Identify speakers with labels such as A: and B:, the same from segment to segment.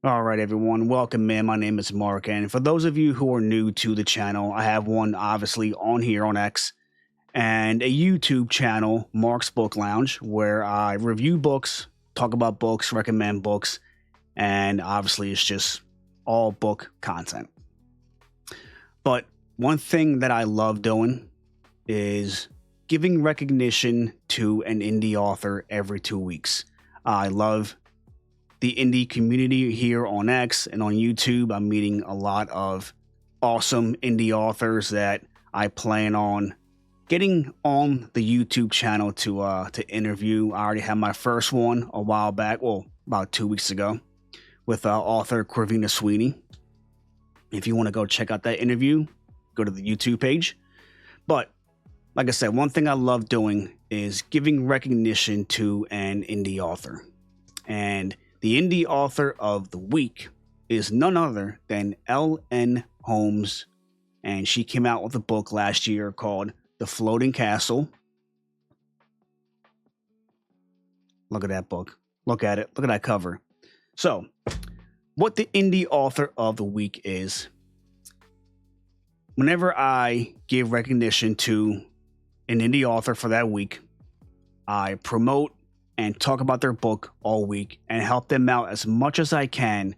A: All right, everyone. Welcome in. My name is Mark. And for those of you who are new to the channel, I have one obviously on here on X and a YouTube channel, Mark's Book Lounge, where I review books, talk about books, recommend books, and obviously it's just all book content. But one thing that I love doing is giving recognition to an indie author every 2 weeks. I love the indie community here on X and on YouTube. I'm meeting a lot of awesome indie authors that I plan on getting on the YouTube channel to interview. I already had my first one a while back, well, about 2 weeks ago, with author Corvina Sweeney. If you want to go check out that interview, go to the YouTube page. But like I said, one thing I love doing is giving recognition to an indie author. And the indie author of the week is none other than L.N. Holmes, and she came out with a book last year called The Floating Castle. Look at that book. Look at it. Look at that cover. So, what the indie author of the week is, whenever I give recognition to an indie author for that week, I promote and talk about their book all week and help them out as much as I can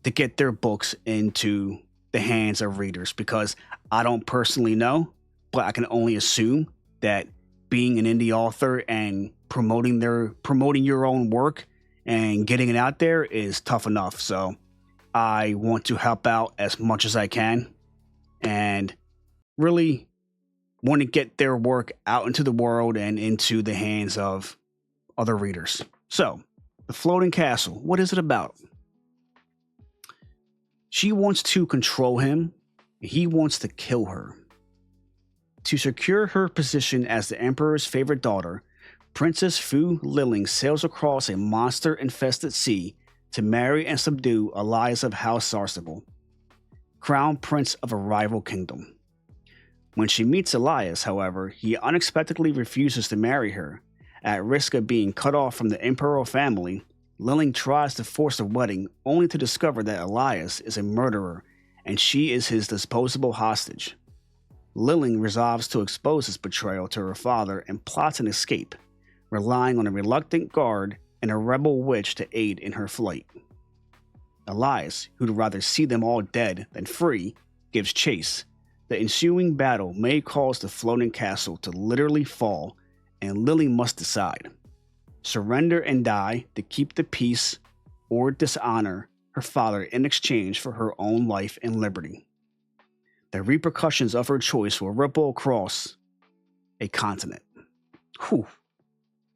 A: to get their books into the hands of readers, because I don't personally know, but I can only assume that being an indie author and promoting your own work and getting it out there is tough enough. So I want to help out as much as I can and really want to get their work out into the world and into the hands of other readers. So, The Floating Castle, what is it about? She wants to control him. He wants to kill her. To secure her position as the Emperor's favorite daughter, Princess Fu Lilling sails across a monster-infested sea to marry and subdue Elias of House Sarstable, crown prince of a rival kingdom. When she meets Elias, however, he unexpectedly refuses to marry her. At risk of being cut off from the imperial family, Lilling tries to force a wedding, only to discover that Elias is a murderer and she is his disposable hostage. Lilling resolves to expose his betrayal to her father and plots an escape, relying on a reluctant guard and a rebel witch to aid in her flight. Elias, who'd rather see them all dead than free, gives chase. The ensuing battle may cause the floating castle to literally fall, and Lilling must decide: surrender and die to keep the peace, or dishonor her father in exchange for her own life and liberty. The repercussions of her choice will ripple across a continent. Whew,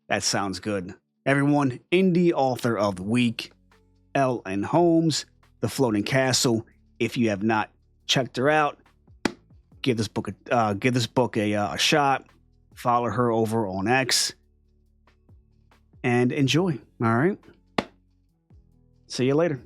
A: that sounds good. Everyone, indie author of the week, L.N. Holmes, The Floating Castle. If you have not checked her out, give this book a shot. Follow her over on X and enjoy. All right. See you later.